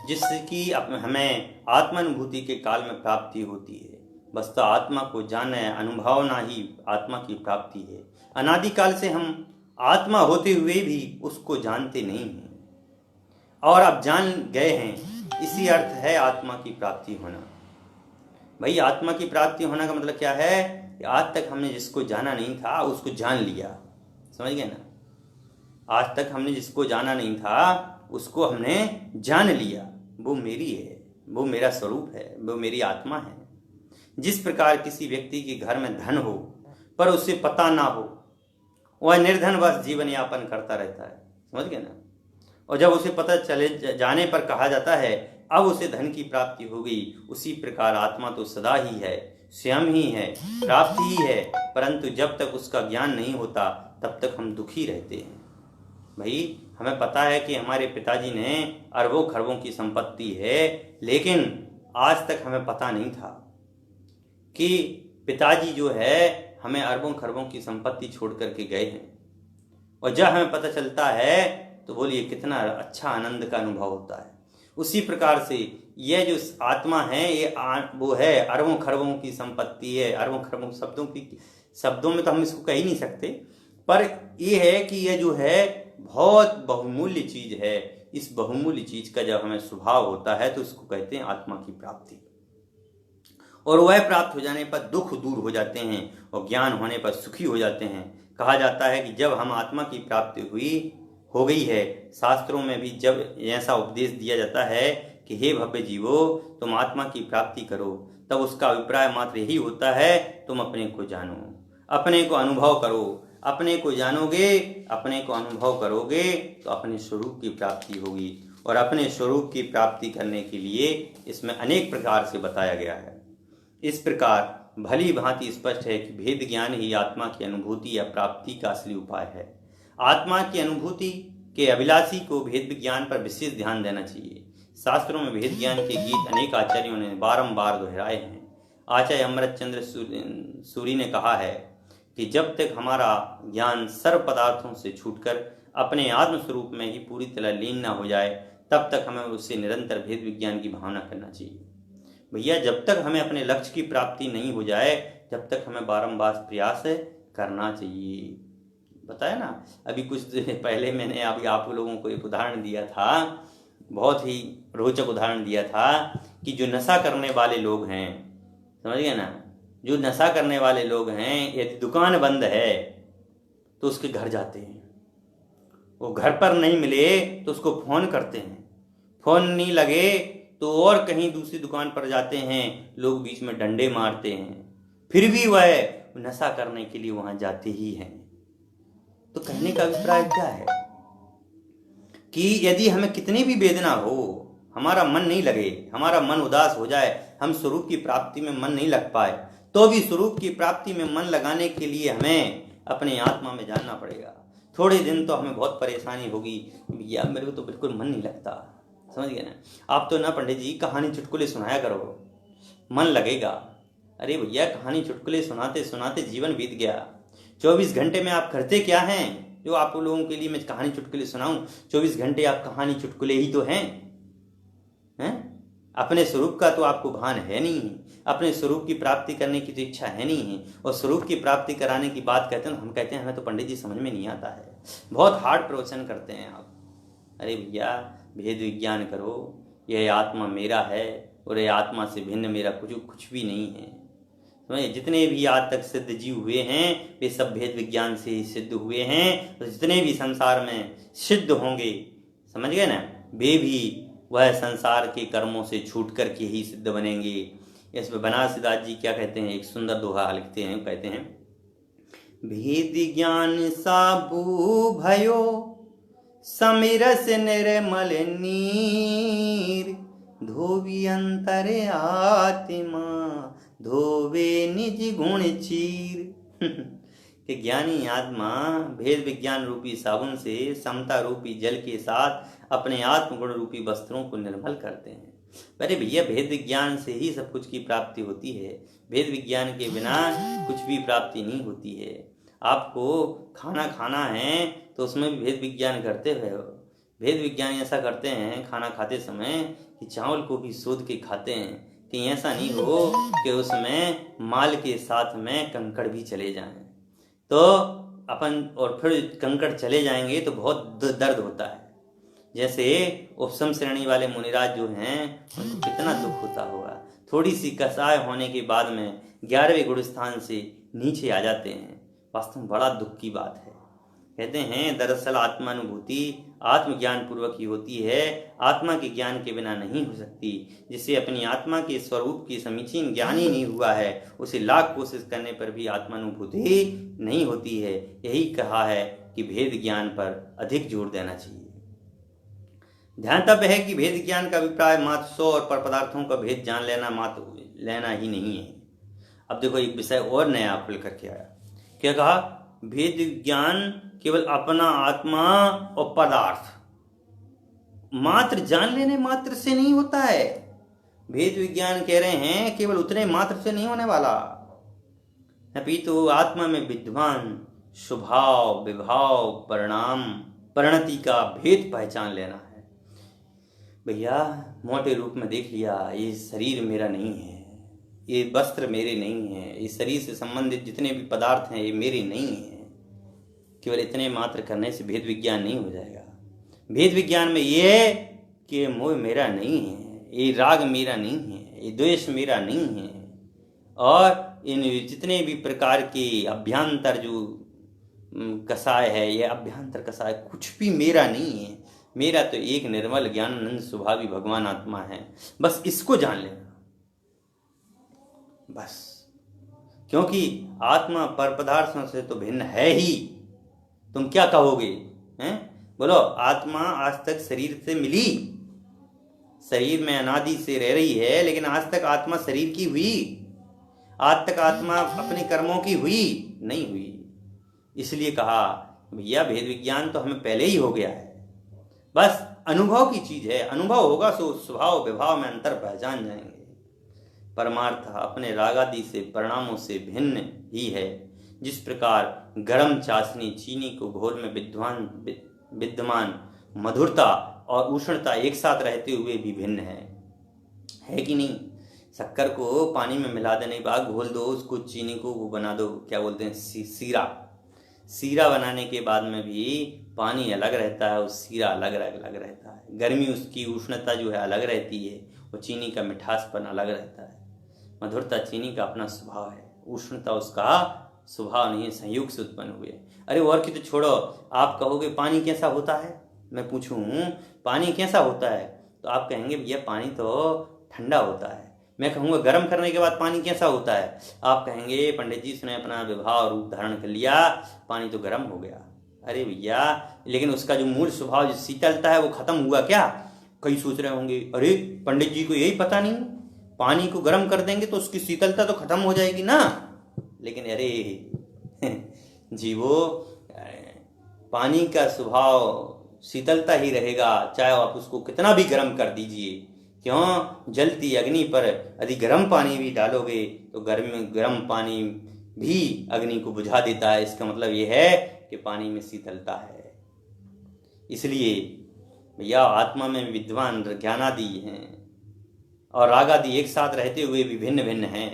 Speaker 1: जिसकी हमें आत्मानुभूति के काल में प्राप्ति होती है। बस तो आत्मा को जाने अनुभवना ही आत्मा की प्राप्ति है। अनादिकाल से हम आत्मा होते हुए भी उसको जानते नहीं हैं, और अब जान गए हैं, इसी अर्थ है आत्मा की प्राप्ति होना। भाई आत्मा की प्राप्ति होने का मतलब क्या है कि आज तक हमने जिसको जाना नहीं था उसको जान लिया, समझ गए ना। आज तक हमने जिसको जाना नहीं था उसको हमने जान लिया, वो मेरी है, वो मेरा स्वरूप है, वो मेरी आत्मा है। जिस प्रकार किसी व्यक्ति के घर में धन हो पर उसे पता ना हो, वह निर्धनवश जीवन यापन करता रहता है, समझ गए ना। और जब उसे पता चले जाने पर कहा जाता है अब उसे धन की प्राप्ति हो गई, उसी प्रकार आत्मा तो सदा ही है, स्वयं ही है, प्राप्ति ही है, परंतु जब तक उसका ज्ञान नहीं होता तब तक हम दुखी रहते हैं। भाई हमें पता है कि हमारे पिताजी ने अरबों खरबों की संपत्ति है, लेकिन आज तक हमें पता नहीं था कि पिताजी जो है हमें अरबों खरबों की संपत्ति छोड़ करके गए हैं। और जब हमें पता चलता है तो बोलिए कितना अच्छा आनंद का अनुभव होता है। उसी प्रकार से यह जो आत्मा है ये वो है अरबों खरबों की संपत्ति है। अरबों खरबों शब्दों में तो हम इसको कह ही नहीं सकते, पर यह है कि यह जो है बहुत बहुमूल्य चीज है। इस बहुमूल्य चीज का जब हमें स्वभाव होता है तो उसको कहते हैं आत्मा की प्राप्ति। और वह प्राप्त हो जाने पर दुख दूर हो जाते हैं और ज्ञान होने पर सुखी हो जाते हैं। कहा जाता है कि जब हम आत्मा की प्राप्ति हो गई है, शास्त्रों में भी जब ऐसा उपदेश दिया जाता है कि हे भव्य जीवो तुम आत्मा की प्राप्ति करो, तब उसका अभिप्राय मात्र यही होता है तुम अपने को जानो, अपने को अनुभव करो। अपने को जानोगे, अपने को अनुभव करोगे तो अपने स्वरूप की प्राप्ति होगी। और अपने स्वरूप की प्राप्ति करने के लिए इसमें अनेक प्रकार से बताया गया है। इस प्रकार भली भांति स्पष्ट है कि भेद ज्ञान ही आत्मा की अनुभूति या प्राप्ति का असली उपाय है। आत्मा की अनुभूति के अभिलाषी को भेद विज्ञान पर विशेष ध्यान देना चाहिए। शास्त्रों में भेद ज्ञान के गीत अनेक आचार्यों ने बारंबार दोहराए हैं। आचार्य अमृतचंद्र सूरी ने कहा है कि जब तक हमारा ज्ञान सर्व पदार्थों से छूटकर अपने आत्मस्वरूप में ही पूरी तरह लीन न हो जाए, तब तक हमें उससे निरंतर भेद विज्ञान की भावना करना चाहिए। भैया, जब तक हमें अपने लक्ष्य की प्राप्ति नहीं हो जाए, जब तक हमें बारंबार प्रयास करना चाहिए। बताया ना, अभी कुछ पहले मैंने अभी आप लोगों को एक उदाहरण दिया था, बहुत ही रोचक उदाहरण दिया था कि जो नशा करने वाले लोग हैं, समझ गए ना, जो नशा करने वाले लोग हैं, यदि दुकान बंद है तो उसके घर जाते हैं, वो घर पर नहीं मिले तो उसको फ़ोन करते हैं, फ़ोन नहीं लगे तो और कहीं दूसरी दुकान पर जाते हैं, लोग बीच में डंडे मारते हैं, फिर भी वह नशा करने के लिए वहाँ जाते ही हैं। तो कहने का अभिप्राय क्या है कि यदि हमें कितनी भी वेदना हो, हमारा मन नहीं लगे, हमारा मन उदास हो जाए, हम स्वरूप की प्राप्ति में मन नहीं लग पाए, तो भी स्वरूप की प्राप्ति में मन लगाने के लिए हमें अपने आत्मा में जानना पड़ेगा। थोड़े दिन तो हमें बहुत परेशानी होगी, यार मेरे को तो बिल्कुल मन नहीं लगता, समझ गए ना। आप तो ना पंडित जी कहानी चुटकुले सुनाया करो, मन लगेगा। अरे भैया, कहानी चुटकुले सुनाते सुनाते जीवन बीत गया। 24 घंटे में आप करते क्या हैं जो आप लोगों के लिए मैं कहानी चुटकुले सुनाऊं? 24 घंटे आप कहानी चुटकुले ही तो हैं। अपने स्वरूप का तो आपको भान है नहीं, अपने स्वरूप की प्राप्ति करने की तो इच्छा है नहीं है। और स्वरूप की प्राप्ति कराने की बात कहते हैं, हम कहते हैं हमें तो पंडित जी समझ में नहीं आता है, बहुत हार्ड प्रवचन करते हैं आप। अरे भैया, भेद विज्ञान करो, यह आत्मा मेरा है और यह आत्मा से भिन्न मेरा कुछ भी नहीं है। समझे, जितने भी आज तक सिद्ध जीव हुए हैं वे सब भेद विज्ञान से ही सिद्ध हुए हैं। तो जितने भी संसार में सिद्ध होंगे, समझ गए ना, वे भी वह संसार के कर्मों से छूट कर के ही सिद्ध बनेंगे। इसमें बनारसीदास जी क्या कहते हैं, एक सुंदर दोहा लिखते हैं, कहते हैं, भेद ज्ञान साबू भयो समिरस निर्मल नीर, धोवी अंतरे आत्मा धोवे निज गुण चीर। कि ज्ञानी आत्मा भेद विज्ञान रूपी साबुन से समता रूपी जल के साथ अपने आत्मगुण रूपी वस्त्रों को निर्मल करते हैं। अरे भैया, भेद विज्ञान से ही सब कुछ की प्राप्ति होती है, भेद विज्ञान के बिना कुछ भी प्राप्ति नहीं होती है। आपको खाना खाना है तो उसमें भी भेद विज्ञान करते हुए हो। भेद विज्ञान ऐसा करते हैं खाना खाते समय कि चावल को भी सोध के खाते हैं कि ऐसा नहीं हो कि उसमें माल के साथ में कंकड़ भी चले जाएं, तो अपन और फिर कंकड़ चले जाएंगे तो बहुत दर्द होता है। जैसे उपसम श्रेणी वाले मुनिराज जो हैं, उनको कितना दुख होता होगा, थोड़ी सी कसाय होने के बाद में 11वें गुण स्थान से नीचे आ जाते हैं। वास्तव में बड़ा दुख की बात है। कहते हैं दरअसल आत्मानुभूति आत्मज्ञान पूर्वक ही होती है, आत्मा के ज्ञान के बिना नहीं हो सकती। जिसे अपनी आत्मा के स्वरूप की समीचीन ज्ञान ही नहीं हुआ है, उसे लाख कोशिश करने पर भी आत्मानुभूति नहीं होती है। यही कहा है कि भेद ज्ञान पर अधिक जोर देना चाहिए। ध्यातव्य है कि भेद ज्ञान का अभिप्राय मात्र सौ और पर पदार्थों का भेद जान लेना मात्र लेना ही नहीं है। अब देखो, एक विषय और नया खुल करके आया। क्या कहा? भेद ज्ञान केवल अपना आत्मा और पदार्थ मात्र जान लेने मात्र से नहीं होता है। भेद विज्ञान कह रहे हैं केवल उतने मात्र से नहीं होने वाला, अभी तो आत्मा में विद्वान स्वभाव विभाव परिणाम परिणति का भेद पहचान लेना है। भैया, मोटे रूप में देख लिया, ये शरीर मेरा नहीं है, ये वस्त्र मेरे नहीं है, ये शरीर से संबंधित जितने भी पदार्थ हैं ये मेरे नहीं है। केवल इतने मात्र करने से भेद विज्ञान नहीं हो जाएगा। भेद विज्ञान में ये कि मोह मेरा नहीं है, ये राग मेरा नहीं है, ये द्वेष मेरा नहीं है, और इन जितने भी प्रकार के अभ्यंतर जो कसाय है, ये अभ्यंतर कसाय कुछ भी मेरा नहीं है। मेरा तो एक निर्मल ज्ञानानंद स्वभावी भगवान आत्मा है। बस इसको जान लेना, बस। क्योंकि आत्मा पर पदार्थों से तो भिन्न है ही। तुम क्या कहोगे हैं? बोलो, आत्मा आज तक शरीर से मिली, शरीर में अनादि से रह रही है, लेकिन आज तक आत्मा शरीर की हुई? आज तक आत्मा अपने कर्मों की हुई नहीं हुई। इसलिए कहा भैया भेद विज्ञान तो हमें पहले ही हो गया है, बस अनुभव की चीज है, अनुभव होगा तो स्वभाव विभाव में अंतर पहचान जाएंगे। परमार्थ अपने रागादि से परिणामों से भिन्न ही है। जिस प्रकार गर्म चाशनी चीनी को घोल में विद्यमान मधुरता और उष्णता एक साथ रहते हुए भी भिन्न है कि नहीं। शक्कर को पानी में मिला देने के बाद घोल दो, उसको चीनी को वो बना दो, क्या बोलते हैं, सीरा बनाने के बाद में भी पानी अलग रहता है और सीरा अलग रहता है। गर्मी उसकी उष्णता जो है अलग रहती है और चीनी का मिठासपन अलग रहता है। मधुरता चीनी का अपना स्वभाव है, उष्णता उसका स्वभाव नहीं है, संयोग से उत्पन्न हुए। अरे और की तो छोड़ो, आप कहोगे पानी कैसा होता है, मैं पूछूं पानी कैसा होता है तो आप कहेंगे भैया पानी तो ठंडा होता है। मैं कहूँगा गर्म करने के बाद पानी कैसा होता है, आप कहेंगे पंडित जी उसने अपना विभाव रूप धारण कर लिया, पानी तो गर्म हो गया। अरे भैया लेकिन उसका जो मूल स्वभाव जो शीतलता है वो खत्म हुआ क्या। कई सोच रहे होंगे अरे पंडित जी को यही पता नहीं, पानी को गर्म कर देंगे तो उसकी शीतलता तो खत्म हो जाएगी ना। लेकिन अरे जीवो, पानी का स्वभाव शीतलता ही रहेगा, चाहे आप उसको कितना भी गर्म कर दीजिए। क्यों, जलती अग्नि पर यदि गर्म पानी भी डालोगे तो गर्म पानी भी अग्नि को बुझा देता है। इसका मतलब यह है कि पानी में शीतलता है। इसलिए भैया आत्मा में विद्वान ज्ञानादि हैं और रागादि एक साथ रहते हुए भी भिन्न भिन्न हैं।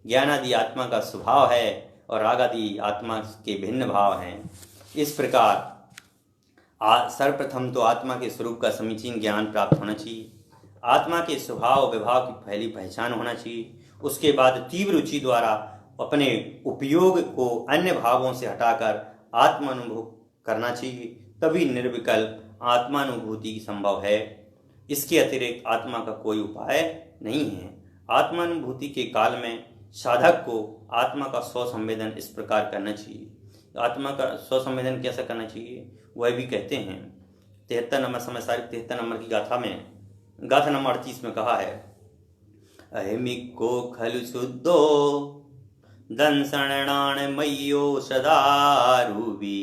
Speaker 1: ज्ञानादि आत्मा का स्वभाव है और रागादि आत्मा के भिन्न भाव हैं। इस प्रकार सर्वप्रथम तो आत्मा के स्वरूप का समीचीन ज्ञान प्राप्त होना चाहिए, आत्मा के स्वभाव विभाव की पहली पहचान होना चाहिए। उसके बाद तीव्र रुचि द्वारा अपने उपयोग को अन्य भावों से हटाकर आत्मानुभव करना चाहिए, तभी निर्विकल्प आत्मानुभूति संभव है। इसके अतिरिक्त आत्मा का कोई उपाय नहीं है। आत्मानुभूति के काल में साधक को आत्मा का स्वसंवेदन इस प्रकार करना चाहिए। आत्मा का स्वसंवेदन कैसा करना चाहिए वह भी कहते हैं 73 नंबर समय सारी 73 नंबर की गाथा में, गाथा नंबर 38 में कहा है, अहिमिको खलु शुद्धो दंसणाण मय्यो सदारूबी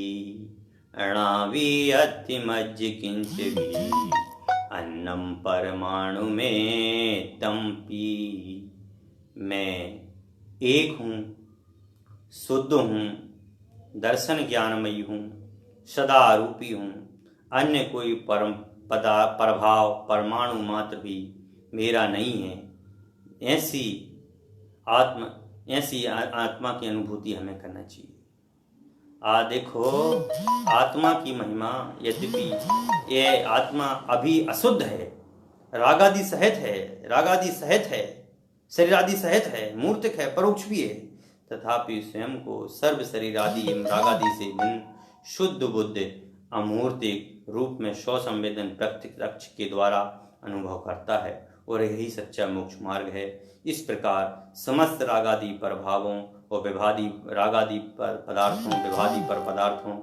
Speaker 1: अणावी अतिमज्ज किंच भी अन्नम परमाणु में तंपी। मैं एक हूँ, शुद्ध हूँ, दर्शन ज्ञानमयी हूँ, सदा रूपी हूँ, अन्य कोई प्रभाव परमाणु मात्र भी मेरा नहीं है। ऐसी आत्मा की अनुभूति हमें करना चाहिए। देखो आत्मा की महिमा, यद्यपि ये आत्मा अभी अशुद्ध है, रागादि सहित है, शरीरादि सहित है, मूर्तिक है, परोक्ष भी है, तथापि स्वयं को सर्व शरीरादि रागादि से भिन्न शुद्ध बुद्ध अमूर्तिक रूप में स्वसंवेदन प्रत्यक्ष के द्वारा अनुभव करता है और यही सच्चा मोक्ष मार्ग है। इस प्रकार समस्त रागादि प्रभावों और विभादी रागादि पर पदार्थों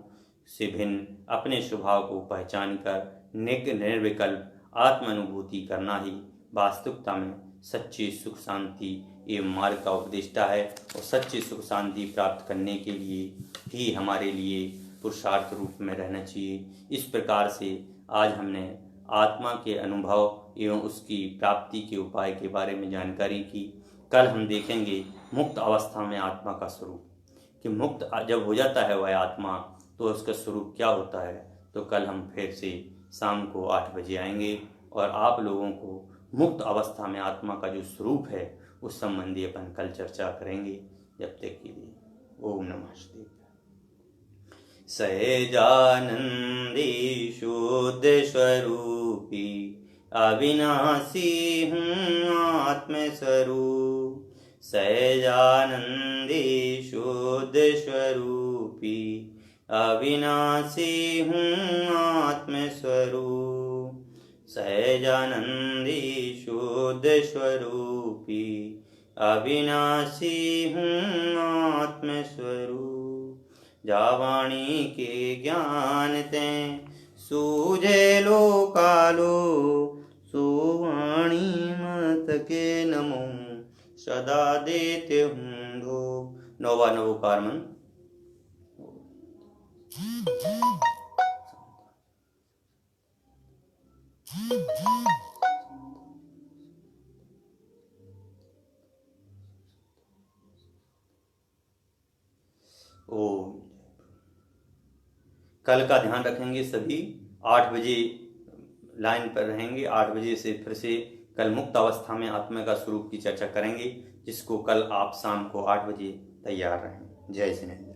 Speaker 1: से भिन्न अपने स्वभाव को पहचान कर निर्विकल्प आत्मानुभूति करना ही वास्तविकता में सच्ची सुख शांति एवं मार्ग का उपदेष्टा है। और सच्ची सुख शांति प्राप्त करने के लिए ही हमारे लिए पुरुषार्थ रूप में रहना चाहिए। इस प्रकार से आज हमने आत्मा के अनुभव एवं उसकी प्राप्ति के उपाय के बारे में जानकारी की। कल हम देखेंगे मुक्त अवस्था में आत्मा का स्वरूप, कि मुक्त जब हो जाता है वह आत्मा तो उसका स्वरूप क्या होता है। तो कल हम फिर से शाम को 8 बजे आएंगे और आप लोगों को मुक्त अवस्था में आत्मा का जो स्वरूप है उस संबंधी अपन कल चर्चा करेंगे। जब तक के लिए ओम नमः शिवाय। सहजानंदी शुद्ध स्वरूपी अविनाशी हूँ आत्मस्वरूप, सहजानंदी शुद्ध स्वरूपी अविनाशी हूँ आत्मस्वरूप, सहजानंदी शुद्ध स्वरूपी अविनाशी हूँ आत्मस्वरूप। जावाणी के ज्ञान ते सूझे लो कालो, सुवाणी मत के नमो सदा देते हूँ धो। नौवा नवोकार मंत्र। ओम। कल का ध्यान रखेंगे सभी, 8 बजे लाइन पर रहेंगे। 8 बजे से फिर से कल मुक्त अवस्था में आत्मा का स्वरूप की चर्चा करेंगे, जिसको कल आप शाम को 8 बजे तैयार रहें। जय श्री